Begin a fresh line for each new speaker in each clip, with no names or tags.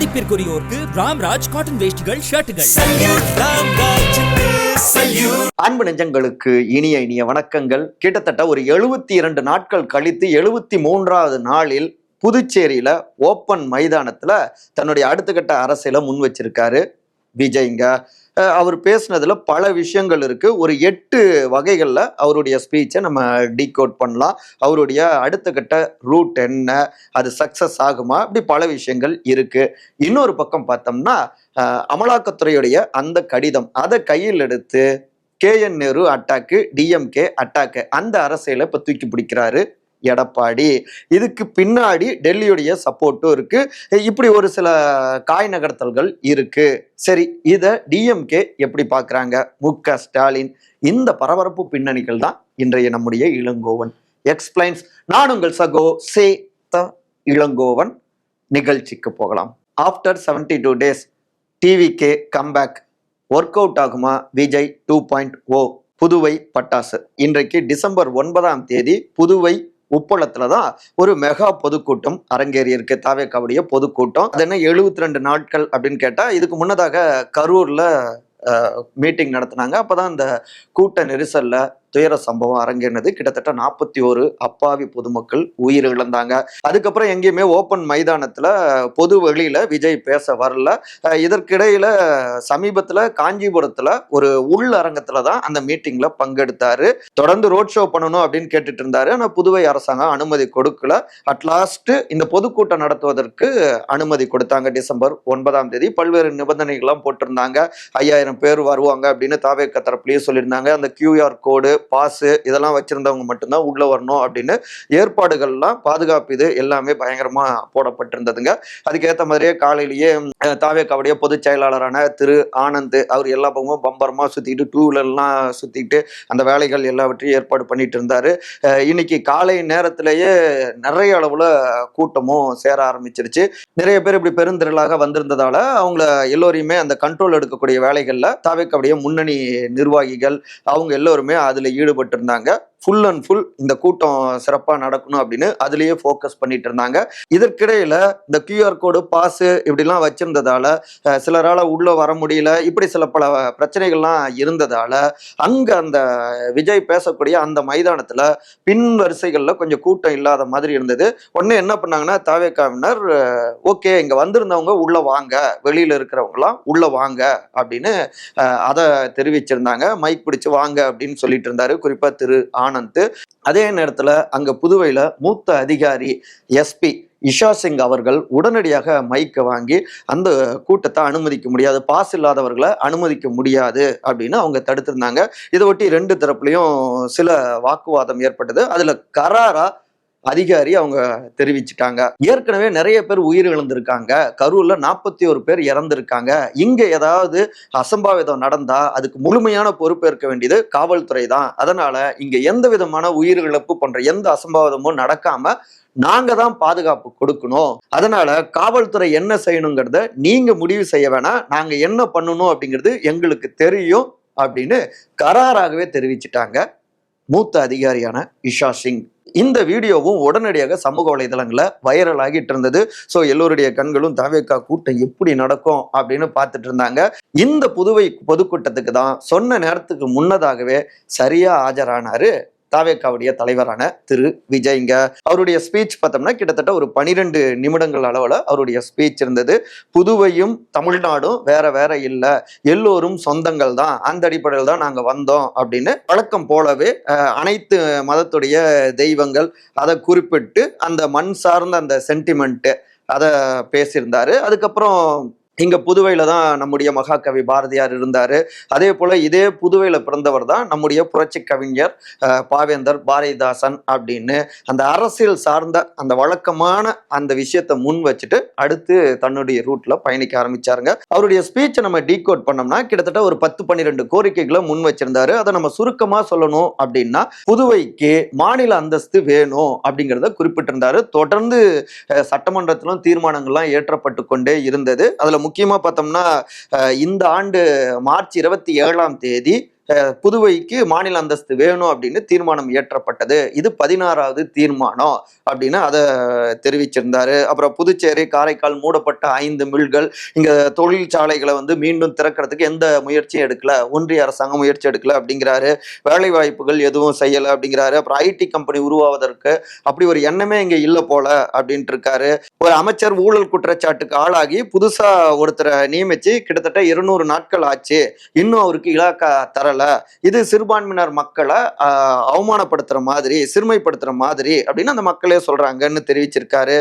மதிப்பிற்குரியோருக்கு Ramraj cotton வேஷ்டிகள் ஷர்ட்டுகள்.
அன்பு நெஞ்சங்களுக்கு இனிய வணக்கங்கள். கிட்டத்தட்ட ஒரு 72 நாட்கள் கழித்து 73வது நாளில் புதுச்சேரியில ஓப்பன் மைதானத்துல தன்னுடைய அடுத்த கட்ட அரசியலை முன் வச்சிருக்காரு விஜய்ங்க. அவர் பேசுனதுல பல விஷயங்கள் இருக்கு. ஒரு 8 வகைகள்ல அவருடைய ஸ்பீச்சை நம்ம டீகோட் பண்ணலாம். அவருடைய அடுத்த கட்ட ரூட் என்ன, அது சக்சஸ் ஆகுமா, இப்படி பல விஷயங்கள் இருக்கு. இன்னொரு பக்கம் பார்த்தோம்னா அமலாக்கத்துறையுடைய அந்த கடிதம் அதை கையில் எடுத்து KN Nehru attack, DMK attack, அந்த அரசியலை இப்ப தூக்கி பிடிக்கிறாரு எடப்பாடி. இதுக்கு பின்னாடி டெல்லியுடைய சப்போர்ட்டும் இருக்கு. இப்படி ஒரு சில காய் நகர்த்தல்கள் இருக்கு. சரி, இத DMK எப்படி பாக்குறாங்க, MK ஸ்டாலின், இந்த பரபரப்பு பின்னணிகள் தான் இன்றைய நம்முடைய இளங்கோவன் எக்ஸ்பிளைன்ஸ். நான் உங்கள் சகோ சே த இளங்கோவன். நிகழ்ச்சிக்கு போகலாம். After 72 days TVK comeback. Work out ஆகுமா விஜய் 2.0? புதுவை பட்டாசு. இன்றைக்கு டிசம்பர் 9ஆம் தேதி புதுவை உப்பளத்துல தான் ஒரு மெகா பொதுக்கூட்டம் அரங்கேறி இருக்கு. தாவேக்காவுடைய பொதுக்கூட்டம். அது என்ன 72 நாட்கள் அப்படின்னு கேட்டா, இதுக்கு முன்னதாக கரூர்ல மீட்டிங் நடத்தினாங்க. அப்பதான் அந்த கூட்ட நெரிசல்ல துயர சம்பவம் அரங்கேறினது. கிட்டத்தட்ட 41 அப்பாவி பொதுமக்கள் உயிர் இழந்தாங்க. அதுக்கப்புறம் எங்கேயுமே ஓப்பன் மைதானத்துல பொது வெளியில விஜய் பேச வரல. இதற்கிடையில சமீபத்துல காஞ்சிபுரத்துல ஒரு உள் அரங்கத்துல தான் அந்த மீட்டிங்ல பங்கெடுத்தாரு. தொடர்ந்து ரோட் ஷோ பண்ணணும் அப்படின்னு கேட்டுட்டு இருந்தாரு. ஆனா புதுவை அரசாங்கம் அனுமதி கொடுக்கல. அட்லாஸ்ட் இந்த பொதுக்கூட்டம் நடத்துவதற்கு அனுமதி கொடுத்தாங்க. டிசம்பர் 9ஆம் தேதி பல்வேறு நிபந்தனைகள்லாம் போட்டிருந்தாங்க. 5000 பேர் வருவாங்க அப்படின்னு தாவேக்கா தரப்புலயே சொல்லியிருந்தாங்க. அந்த QR கோடு, பாஸ் இதெல்லாம் வச்சிருந்தவங்க மட்டும்தான் உள்ள வரணும் அப்படின்னு ஏற்பாடுகள்லாம், பாதுகாப்பு இது எல்லாமே பயங்கரமா போடப்பட்டிருந்ததுங்க. அதுக்கேற்ற மாதிரியே காலையிலேயே தாவேக்காவுடைய பொதுச் செயலாளரான திரு ஆனந்த் அவர் எல்லா பக்கமும் பம்பரமா சுத்திட்டு, 2 வீலர்லாம் சுத்திட்டு அந்த வேலைகள் எல்லாவற்றையும் ஏற்பாடு பண்ணிட்டு இருந்தாரு. இன்னைக்கு காலை நேரத்திலேயே நிறைய அளவுல கூட்டமும் சேர ஆரம்பிச்சிருச்சு. நிறைய பேர் இப்படி பெருந்திரளாக வந்திருந்ததால அவங்கள எல்லோரையுமே அந்த கண்ட்ரோல் எடுக்கக்கூடிய வேலைகள்ல தாவேக்காவுடைய முன்னணி நிர்வாகிகள் அவங்க எல்லோருமே அதுல ஈடுபட்டு இருந்தாங்க. ஃபுல் அண்ட் ஃபுல் இந்த கூட்டம் சிறப்பா நடக்கணும் அப்படின்னு அதுலயே ஃபோக்கஸ் பண்ணிட்டு இருந்தாங்க. இதற்கிடையில இந்த QR கோடு, பாஸ் இப்படிலாம் வச்சிருந்ததால சிலரால உள்ள வர முடியல. இப்படி சில பல பிரச்சனைகள்லாம் இருந்ததால அங்க அந்த விஜய் பேசக்கூடிய அந்த மைதானத்துல பின் வரிசைகள்ல கொஞ்சம் கூட்டம் இல்லாத மாதிரி இருந்தது. உடனே என்ன பண்ணாங்கன்னா, தாவேக்காவினர் ஓகே இங்க வந்திருந்தவங்க உள்ள வாங்க, வெளியில இருக்கிறவங்களாம் உள்ள வாங்க அப்படின்னு அதை தெரிவிச்சிருந்தாங்க. மைக் பிடிச்சு வாங்க அப்படின்னு சொல்லிட்டு இருந்தாரு, குறிப்பா திரு ஆனந்த். அதே நேரத்துல அங்க புதுவையில மூத்த அதிகாரி SP இஷா சிங் அவர்கள் உடனடியாக மைக்கை வாங்கி அந்த கூட்டத்தை அனுமதிக்க முடியாது, பாஸ் இல்லாதவர்களை அனுமதிக்க முடியாது அப்படின்னு அவங்க தடுத்திருந்தாங்க. இதை ஒட்டி 2 தரப்புலையும் சில வாக்குவாதம் ஏற்பட்டது. அதுல கராரா அதிகாரி அவங்க தெரிவிச்சுட்டாங்க, ஏற்கனவே நிறைய பேர் உயிர் இழந்திருக்காங்க, கரூர்ல 41 பேர் இறந்திருக்காங்க. இங்க ஏதாவது அசம்பாவிதம் நடந்தா அதுக்கு முழுமையான பொறுப்பேற்க வேண்டியது காவல்துறை தான். அதனால இங்க எந்த விதமான உயிர் இழப்பு போன்ற எந்த அசம்பாவிதமும் நடக்காம நாங்க தான் பாதுகாப்பு கொடுக்கணும். அதனால காவல்துறை என்ன செய்யணுங்கிறத நீங்க முடிவு செய்ய வேணாம், நாங்க என்ன பண்ணணும் அப்படிங்கிறது எங்களுக்கு தெரியும் அப்படின்னு கராராகவே தெரிவிச்சுட்டாங்க மூத்த அதிகாரியான இஷா சிங். இந்த வீடியோவும் உடனடியாக சமூக வலைதளங்களை வைரல் ஆகிட்டு இருந்தது. ஸோ எல்லோருடைய கண்களும் தாவேக்கா கூட்டம் எப்படி நடக்கும் அப்படின்னு பார்த்துட்டு இருந்தாங்க. இந்த புதுவை பொதுக்கூட்டத்துக்கு தான் சொன்ன நேரத்துக்கு முன்னதாகவே சரியா ஆஜரானாரு தாவேக்காவுடைய தலைவரான திரு விஜய்ங்க. அவருடைய ஸ்பீச் பார்த்தோம்னா கிட்டத்தட்ட ஒரு 12 நிமிடங்கள் அளவுல அவருடைய ஸ்பீச் இருந்தது. புதுவையும் தமிழ்நாடும் வேற இல்ல, எல்லோரும் சொந்தங்கள் தான், அந்த அடிப்படையில் தான் நாங்க வந்தோம் அப்படின்னு வழக்கம் போலவே அனைத்து மதத்துடைய தெய்வங்கள் அதை குறிப்பிட்டு அந்த மண் சார்ந்த அந்த சென்டிமெண்ட் அதை பேசியிருந்தாரு. அதுக்கப்புறம் இங்க புதுவையில தான் நம்முடைய மகாகவி பாரதியார் இருந்தாரு. அதே போல இதே புதுவையில பிறந்தவர் தான் நம்முடைய புரட்சி கவிஞர் பாவேந்தர் பாரதிதாசன் அப்படின்னு அந்த அரசியல் சார்ந்த அந்த வழக்கமான அந்த விஷயத்தை முன் வச்சுட்டு அடுத்து தன்னுடைய ரூட்ல பயணிக்க ஆரம்பிச்சாருங்க. அவருடைய ஸ்பீச்சை நம்ம டீகோட் பண்ணோம்னா கிட்டத்தட்ட ஒரு 10-12 கோரிக்கைகளை முன் வச்சிருந்தாரு. அதை நம்ம சுருக்கமா சொல்லணும் அப்படின்னா, புதுவைக்கு மாநில அந்தஸ்து வேணும் அப்படிங்கிறத குறிப்பிட்டிருந்தாரு. தொடர்ந்து சட்டமன்றத்திலும் தீர்மானங்கள்லாம் ஏற்றப்பட்டு கொண்டே இருந்தது. அதுல முக்கியமா பார்த்தோம்னா இந்த ஆண்டு மார்ச் 27ஆம் தேதி புதுவைக்கு மாநில அந்தஸ்து வேணும் அப்படின்னு தீர்மானம் இயற்றப்பட்டது. இது 16வது தீர்மானம் அப்படின்னு அதை தெரிவிச்சிருந்தாரு. அப்புறம் புதுச்சேரி, காரைக்கால் மூடப்பட்ட 5 மில்கள், இங்க தொழிற்சாலைகளை மீண்டும் திறக்கிறதுக்கு எந்த முயற்சியும் எடுக்கல, ஒன்றிய அரசாங்கம் முயற்சி எடுக்கல அப்படிங்கிறாரு. வேலை வாய்ப்புகள் எதுவும் செய்யல அப்படிங்கிறாரு. அப்புறம் ஐடி கம்பெனி உருவாவதற்கு அப்படி ஒரு எண்ணமே இங்க இல்ல போல அப்படின்ட்டு இருக்காரு. ஒரு அமைச்சர் ஊழல் குற்றச்சாட்டுக்கு ஆளாகி புதுசா ஒருத்தரை நியமிச்சு கிட்டத்தட்ட 200 நாட்கள் ஆச்சு, இன்னும் அவருக்கு இலாக்கா தரல, இது சிறுபான்மையினர் மக்களை அவமானப்படுத்துற மாதிரி, சிறுமைப்படுத்துற மாதிரி அப்படின்னு அந்த மக்களே சொல்றாங்கன்னு தெரிவிச்சிருக்காரு.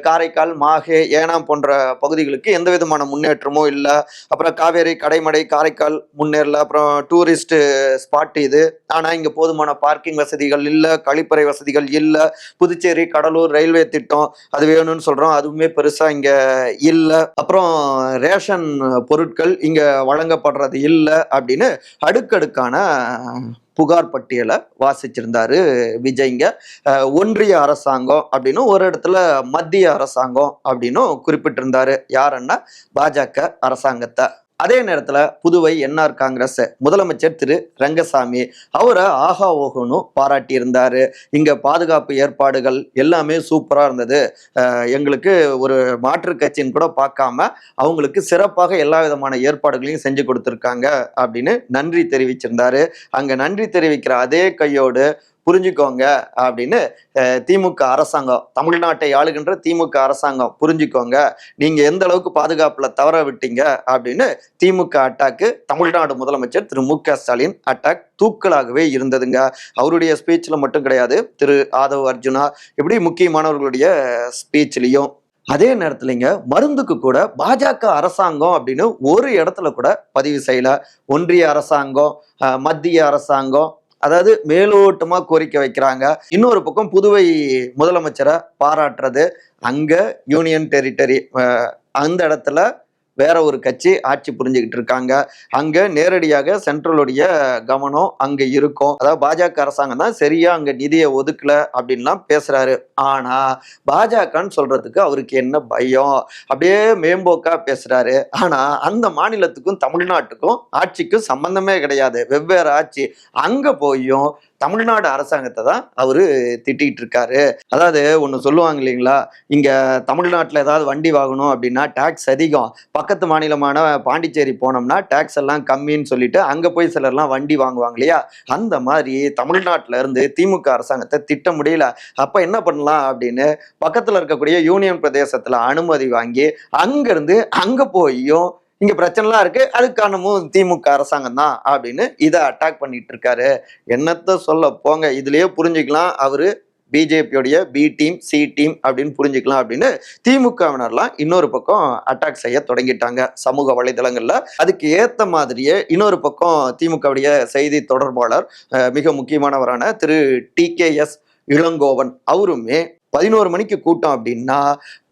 காரைக்கால், மாஹே, ஏனாம் போன்ற பகுதிகளுக்கு எந்த விதமான முன்னேற்றமும் இல்லை. அப்புறம் காவேரி, கடைமடை, காரைக்கால் முன்னேறல. அப்புறம் டூரிஸ்ட் ஸ்பாட் இது, ஆனா இங்க போதுமான பார்க்கிங் வசதிகள் இல்லை, கழிப்பறை வசதிகள் இல்லை. புதுச்சேரி கடலூர் ரயில்வே திட்டம் அது வேணும்னு சொல்றோம், அதுவுமே பெருசா இங்க இல்லை. அப்புறம் ரேஷன் பொருட்கள் இங்க வழங்கப்படுறது இல்லை அப்படின்னு அடுக்கடுக்கான புகார் பட்டியலை வாசிச்சிருந்தாரு விஜய்ங்க. ஒன்றிய அரசாங்கம் அப்படின்னு ஒரு இடத்துல மத்திய அரசாங்கம் அப்படின்னும் குறிப்பிட்டிருந்தாரு. யாருன்னா பாஜக அரசாங்கத்தை. அதே நேரத்துல புதுவை என்ஆர் காங்கிரஸ் முதலமைச்சர் திரு ரங்கசாமி அவரை ஆஹா ஓஹோன்னு பாராட்டி இருந்தாரு. இங்க பாதுகாப்பு ஏற்பாடுகள் எல்லாமே சூப்பரா இருந்தது, எங்களுக்கு ஒரு மாற்று கட்சின்னு கூட பார்க்காம அவங்களுக்கு சிறப்பாக எல்லா விதமான ஏற்பாடுகளையும் செஞ்சு கொடுத்துருக்காங்க அப்படின்னு நன்றி தெரிவிச்சிருந்தாரு. அங்க நன்றி தெரிவிக்கிற அதே கையோடு புரிஞ்சுக்கோங்க அப்படின்னு திமுக அரசாங்கம், தமிழ்நாட்டை ஆளுகின்ற திமுக அரசாங்கம் புரிஞ்சுக்கோங்க, நீங்க எந்த அளவுக்கு பாதுகாப்புல தவற விட்டீங்க அப்படின்னு திமுக அட்டாக்கு தமிழ்நாடு முதலமைச்சர் திரு மு க ஸ்டாலின் அட்டாக் தூக்கலாகவே இருந்ததுங்க. அவருடைய ஸ்பீச்ல மட்டும் கிடையாது, திரு ஆதவ் அர்ஜுனா இப்படி முக்கியமானவர்களுடைய ஸ்பீச்லயும். அதே நேரத்துலங்க மருந்துக்கு கூட பாஜக அரசாங்கம் அப்படின்னு ஒரு இடத்துல கூட பதிவு செய்யல. ஒன்றிய அரசாங்கம், மத்திய அரசாங்கம், அதாவது மேலோட்டமா கோரிக்கை வைக்கிறாங்க. இன்னொரு பக்கம் புதுவை முதலமைச்சரை பாராட்டுறது, அங்க யூனியன் டெரிட்டரி அந்த இடத்துல வேற ஒரு கட்சி ஆட்சி புரிஞ்சுக்கிட்டு இருக்காங்க. அங்க நேரடியாக சென்ட்ரலுடைய கவனம் அங்க இருக்கும். அதாவது பாஜக அரசாங்கம் தான் சரியா அங்க நிதியை ஒதுக்கல அப்படின்லாம் பேசுறாரு. ஆனா பாஜகன்னு சொல்றதுக்கு அவருக்கு என்ன பயம், அப்படியே மேம்போக்கா பேசுறாரு. ஆனா அந்த மாநிலத்துக்கும் தமிழ்நாட்டுக்கும் ஆட்சிக்கும் சம்பந்தமே கிடையாது, வெவ்வேறு ஆட்சி. அங்க போயும் தமிழ்நாடு அரசாங்கத்தை தான் அவரு திட்டிட்டு இருக்காரு. அதாவது ஒண்ணு சொல்லுவாங்க இல்லைங்களா, இங்க தமிழ்நாட்டுல ஏதாவது வண்டி வாங்கணும் அப்படின்னா டாக்ஸ் அதிகம், பக்கத்து மாநிலமான பாண்டிச்சேரி போனோம்னா டாக்ஸ் எல்லாம் கம்மின்னு சொல்லிட்டு அங்க போய் சிலர்லாம் வண்டி வாங்குவாங்க இல்லையா, அந்த மாதிரி தமிழ்நாட்டுல இருந்து திமுக அரசாங்கத்தை திட்ட முடியல. அப்ப என்ன பண்ணலாம் அப்படின்னு பக்கத்துல இருக்கக்கூடிய யூனியன் பிரதேசத்துல அனுமதி வாங்கி அங்கிருந்து அங்க போயும் இங்க பிரச்சனைலாம் இருக்கு, அதுக்கு காரணமும் திமுக அரசாங்கம் தான் அப்படின்னு இதை அட்டாக் பண்ணிட்டு இருக்காரு. என்னத்த சொல்ல போங்க, இதுலயே புரிஞ்சுக்கலாம் அவரு பிஜேபியோடைய பி டீம் சி டீம் அப்படின்னு புரிஞ்சுக்கலாம் அப்படின்னு திமுகவினர்லாம் இன்னொரு பக்கம் அட்டாக் செய்ய தொடங்கிட்டாங்க சமூக வலைதளங்கள்ல. அதுக்கு ஏத்த மாதிரியே இன்னொரு பக்கம் திமுகவுடைய செய்தி தொடர்பாளர் மிக முக்கியமானவரான திரு TKS இளங்கோவன் அவருமே 11 மணிக்கு கூட்டம் அப்படின்னா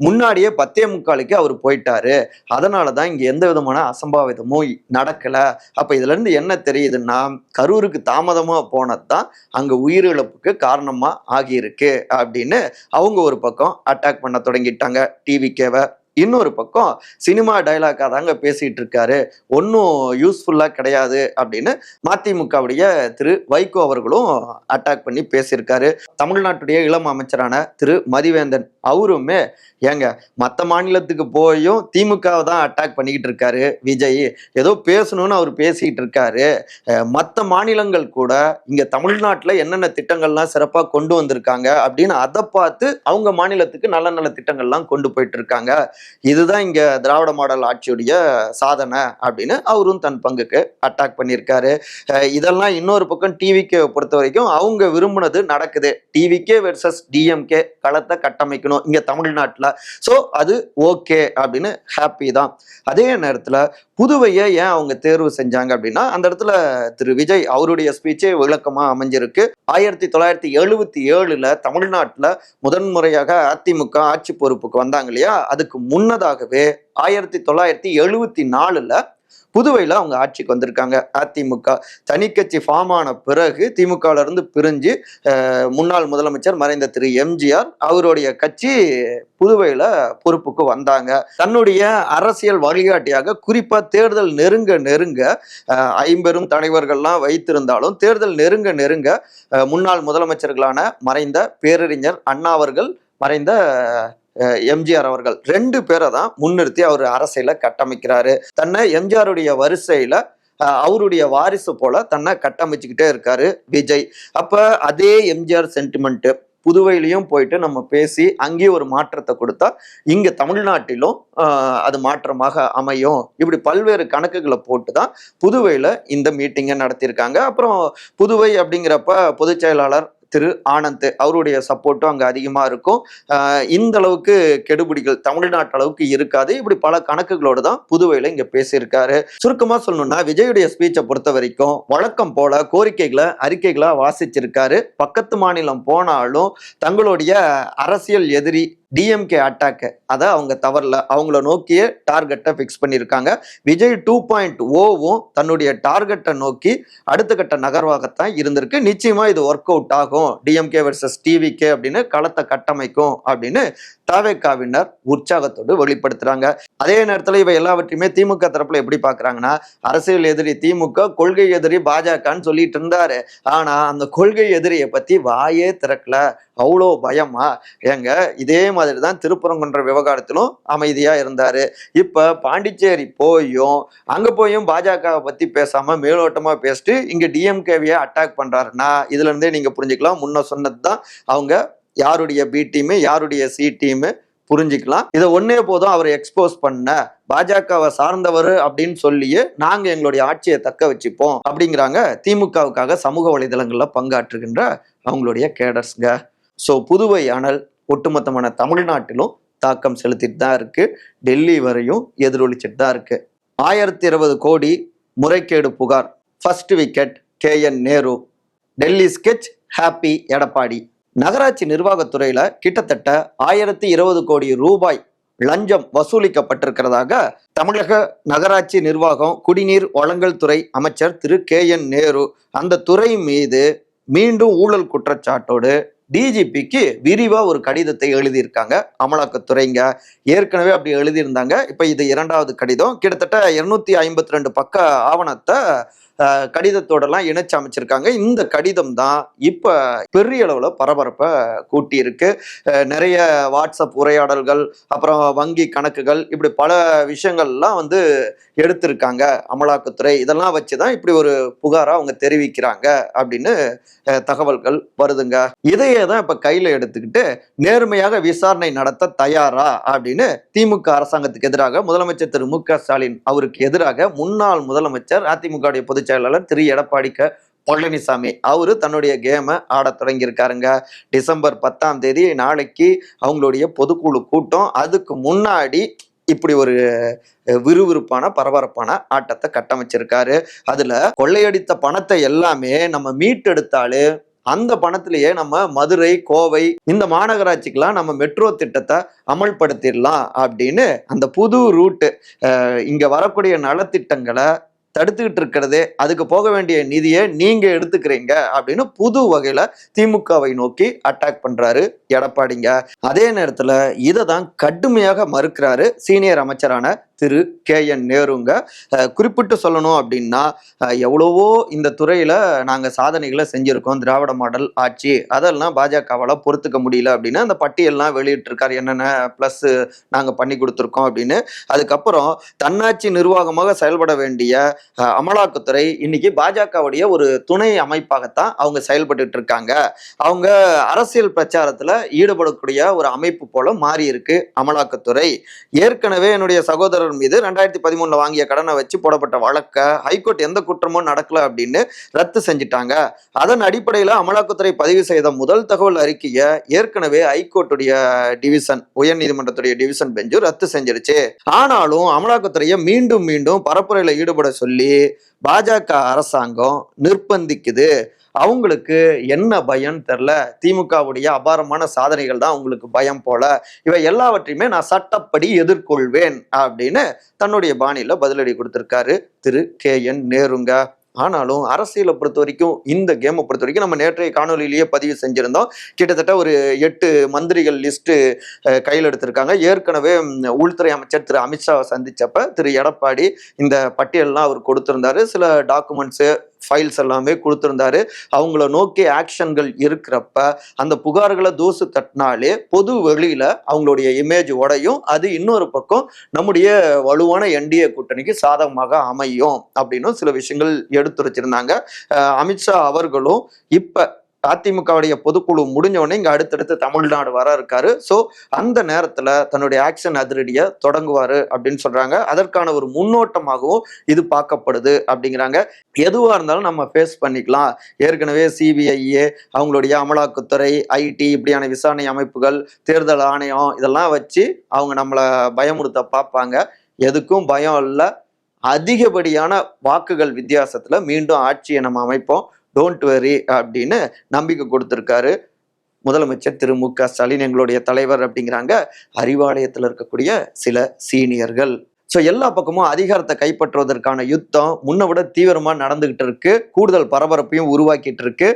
முன்னாடியே 10:45 அவர் போயிட்டாரு, அதனாலதான் இங்க எந்த விதமான அசம்பாவிதமும் நடக்கல. அப்ப இதுல இருந்து என்ன தெரியுதுன்னா, கரூருக்கு தாமதமா போனதுதான் அங்க உயிரிழப்புக்கு காரணமா ஆகியிருக்கு அப்படின்னு அவங்க ஒரு பக்கம் அட்டாக் பண்ண தொடங்கிட்டாங்க டிவிகேவை. இன்னொரு பக்கம் சினிமா டைலாக்கா தாங்க பேசிட்டு இருக்காரு, ஒன்றும் யூஸ்ஃபுல்லா கிடையாது அப்படின்னு மதிமுகவுடைய திரு வைகோ அவர்களும் அட்டாக் பண்ணி பேசியிருக்காரு. தமிழ்நாட்டுடைய இளம் அமைச்சரான திரு மதிவேந்தன் அவருமே, ஏங்க மற்ற மாநிலத்துக்கு போயும் திமுகவை தான் அட்டாக் பண்ணிக்கிட்டு இருக்காரு விஜய், ஏதோ பேசணும்னு அவர் பேசிக்கிட்டு இருக்காரு, மற்ற மாநிலங்கள் கூட இங்க தமிழ்நாட்டில் என்னென்ன திட்டங்கள்லாம் சிறப்பாக கொண்டு வந்திருக்காங்க அப்படின்னு அதை பார்த்து அவங்க மாநிலத்துக்கு நல்ல நல்ல திட்டங்கள்லாம் கொண்டு போயிட்டு இருக்காங்க, இதுதான் இங்க திராவிட மாடல் ஆட்சியுடைய சாதனை அப்படின்னு அவரும் தன் பங்குக்கு அட்டாக் பண்ணியிருக்காரு. இதெல்லாம் இன்னொரு பக்கம் டிவிகே பொறுத்த வரைக்கும் அவங்க விரும்பினது நடக்குது, டிவிகே வெர்சஸ் டிஎம்கே களத்தை கட்டமைக்கணும் இங்க தமிழ்நாட்டில், ஸோ அது ஓகே அப்படின்னு ஹாப்பி தான். அதே நேரத்தில் புதுவையை ஏன் அவங்க தேர்வு செஞ்சாங்க அப்படின்னா, அந்த இடத்துல திரு விஜய் அவருடைய ஸ்பீச்சே விளக்கமாக அமைஞ்சிருக்கு. 1977 தமிழ்நாட்டில் முதன்முறையாக அதிமுக ஆட்சி பொறுப்புக்கு வந்தாங்க இல்லையா, அதுக்கு முன்னதாகவே 1974 புதுவையில அவங்க ஆட்சிக்கு வந்திருக்காங்க. அதிமுக தனி கட்சி ஃபார்ம் ஆன பிறகு திமுகல இருந்து பிரிஞ்சு முன்னாள் முதலமைச்சர் மறைந்த திரு எம்ஜிஆர் அவருடைய கட்சி புதுவையில பொறுப்புக்கு வந்தாங்க. தன்னுடைய அரசியல் வழிகாட்டியாக குறிப்பா தேர்தல் நெருங்க ஐம்பெரும் தலைவர்கள்லாம் வைத்திருந்தாலும் தேர்தல் நெருங்க முன்னாள் முதலமைச்சர்களான மறைந்த பேரறிஞர் அண்ணா அவர்கள், மறைந்த எம்ஜிஆர் அவர்கள் 2 பேரை தான் முன்னிறுத்தி அவர் அரசியல கட்டமைக்கிறாரு. தன்னை எம்ஜிஆருடைய வரிசையில அவருடைய வாரிசு போல தன்னை கட்டமைச்சுக்கிட்டே இருக்காரு விஜய். அப்ப அதே எம்ஜிஆர் சென்டிமெண்ட் புதுவையிலையும் போயிட்டு நம்ம பேசி அங்கேயும் ஒரு மாற்றத்தை கொடுத்தா இங்க தமிழ்நாட்டிலும் அது மாற்றமாக அமையும். இப்படி பல்வேறு கணக்குகளை போட்டு தான் புதுவையில இந்த மீட்டிங்கை நடத்தியிருக்காங்க. அப்புறம் புதுவை அப்படிங்கிறப்ப பொதுச் செயலாளர் திரு ஆனந்த் அவருடைய சப்போர்ட்டும் அங்க அதிகமா இருக்கும். இந்த அளவுக்கு கெடுபிடிகள் தமிழ்நாட்டு அளவுக்கு இருக்காது. இப்படி பல கணக்குகளோடு தான் புதுவையில இங்க பேசியிருக்காரு. சுருக்கமா சொல்லணும்னா விஜயுடைய ஸ்பீச்சை பொறுத்த வரைக்கும் வழக்கம் போல கோரிக்கைகளை அறிக்கைகளா வாசிச்சிருக்காரு. பக்கத்து மாநிலம் போனாலும் தங்களுடைய அரசியல் எதிரி டிஎம்கே அட்டாக் அதை அவங்க தவறல, அவங்கள நோக்கிய டார்கெட்டை ஃபிக்ஸ் பண்ணியிருக்காங்க. விஜய் 2.0வும் தன்னுடைய டார்கெட்டை நோக்கி அடுத்த கட்ட நகர்வாகத்தான் இருந்திருக்கு. நிச்சயமா இது ஒர்க் அவுட் ஆகும், டிஎம்கே வெர்சஸ் டிவிகே அப்படின்னு களத்தை கட்டமைக்கும் அப்படின்னு தவேகாவினர் உற்சாகத்தோடு வெளிப்படுத்துறாங்க. அதே நேரத்தில் இவை எல்லாவற்றையுமே திமுக தரப்புல எப்படி பாக்குறாங்கன்னா, அரசியல் எதிரி திமுக, கொள்கை எதிரி பாஜகன்னு சொல்லிட்டு இருந்தாரு. ஆனா அந்த கொள்கை எதிரியை பத்தி வாயே திறக்கல. அவ்வளோ பயமா? ஏங்க இதே மாதிரி தான் திருப்பரங்குன்ற விவகாரத்திலும் அமைதியா இருந்தாரு. இப்ப பாண்டிச்சேரி போயும் அங்க போயும் பாஜகவை பத்தி பேசாம மேலோட்டமா பேசிட்டு இங்க டிஎம்கேவிய அட்டாக் பண்றாருன்னா இதுல இருந்தே நீங்க புரிஞ்சுக்கலாம் முன்ன சொன்னதுதான் அவங்க யாருடைய பி டீமு யாருடைய சி டீமு புரிஞ்சுக்கலாம். இதை ஒன்னே போதும் அவரை எக்ஸ்போஸ் பண்ண பாஜகவை சார்ந்தவர் அப்படின்னு சொல்லியே நாங்க எங்களுடைய ஆட்சியை தக்க வச்சுப்போம் அப்படிங்கிறாங்க திமுகவுக்காக சமூக வலைதளங்கள்ல பங்காற்றுகின்ற அவங்களுடைய கேடர்ஸ்ங்க. ஸோ புதுவை அனல் ஒட்டுமொத்தமான தமிழ்நாட்டிலும் தாக்கம் செலுத்திட்டு தான் இருக்கு. டெல்லி வரையும் எதிரொலிச்சிட்டு தான் இருக்கு. 1020 கோடி முறைகேடு புகார், first wicket KN Nehru, Delhi sketch happy Edappadi. நகராட்சி நிர்வாகத்துறையில கிட்டத்தட்ட 1020 கோடி ரூபாய் லஞ்சம் வசூலிக்கப்பட்டிருக்கிறதாக தமிழக நகராட்சி நிர்வாகம் குடிநீர் வழங்கல் துறை அமைச்சர் திரு KN நேரு அந்த துறை மீது மீண்டும் ஊழல் குற்றச்சாட்டோடு டிஜிபிக்கு விரிவா ஒரு கடிதத்தை எழுதியிருக்காங்க அமலாக்கத்துறைங்க. ஏற்கனவே அப்படி எழுதியிருந்தாங்க. இப்ப இது 2வது கடிதம். கிட்டத்தட்ட 252 பக்க ஆவணத்தை கடிதத்தோடலாம் இணைச்சு அமைச்சிருக்காங்க. இந்த கடிதம் தான் இப்ப பெரிய அளவுல பரபரப்பை கூட்டி இருக்கு. நிறைய வாட்ஸ்அப் உரையாடல்கள், அப்புறம் வங்கி கணக்குகள், இப்படி பல விஷயங்கள்லாம் எடுத்திருக்காங்க அமலாக்கத்துறை. இதெல்லாம் வச்சுதான் இப்படி ஒரு புகாரா அவங்க தெரிவிக்கிறாங்க அப்படின்னு தகவல்கள் வருதுங்க. இதையே தான் இப்ப கையில எடுத்துக்கிட்டு நேர்மையாக விசாரணை நடத்த தயாரா அப்படின்னு திமுக அரசாங்கத்துக்கு எதிராக முதலமைச்சர் திரு மு.க. ஸ்டாலின் அவருக்கு எதிராக முன்னாள் முதலமைச்சர் அதிமுக பொதுச் செயலாளர் திரு எடப்பாடி பழனிசாமி அவரு தன்னுடைய கேமை ஆட தொடங்கியிருக்காருங்க. டிசம்பர் 10ஆம் தேதி நாளைக்கு அவங்களுடைய பொதுக்குழு கூட்டம். அதுக்கு முன்னாடி இப்படி ஒரு விறுவிறுப்பான பரபரப்பான ஆட்டத்தை கட்டமைச்சிருக்காரு. அதுல கொள்ளையடித்த பணத்தை எல்லாமே நம்ம மீட்டெடுத்தாலே அந்த பணத்திலேயே நம்ம மதுரை, கோவை இந்த மாநகராட்சிக்கெல்லாம் நம்ம மெட்ரோ திட்டத்தை அமல்படுத்திடலாம் அப்படின்னு அந்த புது ரூட்டு இங்க வரக்கூடிய நலத்திட்டங்களை தடுத்துக்கிட்டு இருக்கிறதே, அதுக்கு போக வேண்டிய நிதியை நீங்க எடுத்துக்கிறீங்க அப்படின்னு புது வகையில திமுகவை நோக்கி அட்டாக் பண்றாரு எடப்பாடிங்க. அதே நேரத்துல இதை தான் கடுமையாக மறுக்கிறாரு சீனியர் அமைச்சரான திரு KN நேருங்க. குறிப்பிட்டு சொல்லணும் அப்படின்னா எவ்வளவோ இந்த துறையில நாங்க சாதனைகளை செஞ்சிருக்கோம், திராவிட மாடல் ஆட்சி, அதெல்லாம் பாஜகவால பொறுத்துக்க முடியல அப்படின்னு அந்த பட்டியல்லாம் வெளியிட்டு இருக்காரு. என்னென்ன பிளஸ் நாங்க பண்ணி கொடுத்துருக்கோம் அப்படின்னு. அதுக்கப்புறம் தன்னாட்சி நிர்வாகமாக செயல்பட வேண்டிய அமலாக்கத்துறை இன்னைக்கு பாஜகவுடைய ஒரு துணை அமைப்பாகத்தான் அவங்க செயல்பட்டு இருக்காங்க. அவங்க அரசியல் பிரச்சாரத்துல ஈடுபடக்கூடிய ஒரு அமைப்பு போல மாறி இருக்கு அமலாக்கத்துறை. ஏற்கனவே என்னுடைய சகோதரர் மீது 2013 வாங்கிய கடனை வச்சு போடப்பட்ட வழக்க ஹைகோர்ட் எந்த குற்றமும் நடக்கல அப்படின்னு ரத்து செஞ்சிட்டாங்க. அதன் அடிப்படையில் அமலாக்கத்துறை பதிவு செய்த முதல் தகவல் அறிக்கையை ஏற்கனவே ஹைகோர்ட்டுடைய டிவிஷன், உயர் நீதிமன்றத்துடைய டிவிஷன் பெஞ்சு ரத்து செஞ்சிருச்சு. ஆனாலும் அமலாக்கத்துறையை மீண்டும் மீண்டும் பரப்புரையில ஈடுபட சொல்லி பாஜக அரசாங்கம் நிர்பந்திக்குது. அவங்களுக்கு என்ன பயம் தெரியல, திமுகவுடைய அபாரமான சாதனைகள் தான் உங்களுக்கு பயம் போல, இவை எல்லாவற்றையுமே நான் சட்டப்படி எதிர்கொள்வேன் அப்படின்னு தன்னுடைய பாணியில பதிலடி கொடுத்திருக்காரு திரு KN நேருங்க. ஆனாலும் அரசியலை பொறுத்த வரைக்கும், இந்த கேமை பொறுத்த வரைக்கும் நம்ம நேற்றைய காணொலியிலேயே பதிவு செஞ்சிருந்தோம். கிட்டத்தட்ட ஒரு 8 மந்திரிகள் லிஸ்ட் கையில் எடுத்திருக்காங்க. ஏற்கனவே உள்துறை அமைச்சர் திரு அமித்ஷாவை சந்திச்சப்ப திரு எடப்பாடி இந்த பட்டியல்லாம் அவர் கொடுத்திருந்தாரு. சில டாக்குமெண்ட்ஸு ஃபைல்ஸ் எல்லாமே கொடுத்திருந்தாரு. அவங்கள நோக்கி ஆக்ஷன்கள் இருக்கிறப்ப அந்த புகார்களை தூசு தட்டினாலே பொது வெளியில அவங்களுடைய இமேஜ் உடையும், அது இன்னொரு பக்கம் நம்முடைய வலுவான NDA கூட்டணிக்கு சாதகமாக அமையும் அப்படின்னு சில விஷயங்கள் எடுத்துரைச்சிருந்தாங்க. அமித்ஷா அவர்களும் இப்ப அதிமுகவுடைய பொதுக்குழு முடிஞ்ச உடனே இங்க அடுத்தடுத்து தமிழ்நாடு வர இருக்காரு. ஸோ அந்த நேரத்துல தன்னுடைய ஆக்ஷன் அதிரடியை தொடங்குவாரு அப்படின்னு சொல்றாங்க. அதற்கான ஒரு முன்னோட்டமாகவும் இது பார்க்கப்படுது அப்படிங்கிறாங்க. எதுவா இருந்தாலும் நம்ம ஃபேஸ் பண்ணிக்கலாம். ஏற்கனவே CBI அவங்களுடைய அமலாக்கத்துறை, IT இப்படியான விசாரணை அமைப்புகள், தேர்தல் ஆணையம் இதெல்லாம் வச்சு அவங்க நம்மளை பயமுறுத்த பார்ப்பாங்க. எதுக்கும் பயம் இல்லை. அதிகப்படியான வாக்குகள் வித்தியாசத்துல மீண்டும் ஆட்சியை நம்ம அமைப்போம், டோன்ட் வெரி அப்படின்னு நம்பிக்கை கொடுத்திருக்காரு முதலமைச்சர் திரு MK ஸ்டாலின், எங்களுடைய தலைவர் அப்படிங்கிறாங்க அறிவாலயத்தில் இருக்கக்கூடிய சில சீனியர்கள். ஸோ எல்லா பக்கமும் அதிகாரத்தை கைப்பற்றுவதற்கான யுத்தம் முன்ன விட தீவிரமா நடந்துகிட்டு இருக்கு, கூடுதல் பரபரப்பையும் உருவாக்கிட்டு இருக்கு.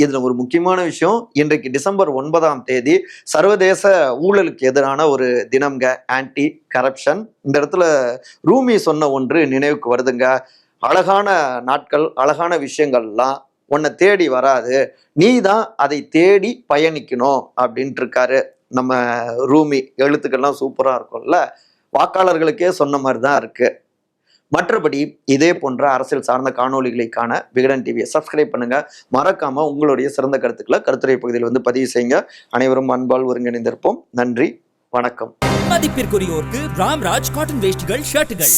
இதுல ஒரு முக்கியமான விஷயம், இன்றைக்கு டிசம்பர் 9ஆம் தேதி சர்வதேச ஊழலுக்கு எதிரான ஒரு தினம்ங்க, ஆன்டி கரப்ஷன். இந்த இடத்துல ரூமி சொன்ன ஒன்று நினைவுக்கு வருதுங்க. அழகான நாட்கள், அழகான விஷயங்கள்லாம் உன்னை தேடி வராது, நீ தான் அதை தேடி பயணிக்கணும் அப்படின்ட்டு இருக்காரு நம்ம ரூமி. எழுத்துக்கள்லாம் சூப்பரா இருக்கும்ல, வாக்காளர்களுக்கே சொன்ன மாதிரி தான் இருக்கு. மற்றபடி இதே போன்ற அரசியல் சார்ந்த காணொலிகளுக்கான விகடன் டிவியை சப்ஸ்கிரைப் பண்ணுங்க. மறக்காம உங்களுடைய சிறந்த கருத்துக்களை கருத்துரை பகுதியில் வந்து பதிவு செய்யுங்க. அனைவரும் அன்பால் ஒருங்கிணைந்திருப்போம். நன்றி, வணக்கம்.
மதிப்பிற்குரியோருக்கு ராம்ராஜ் காட்டன் வேஷ்டிகள், ஷர்ட்டுகள்.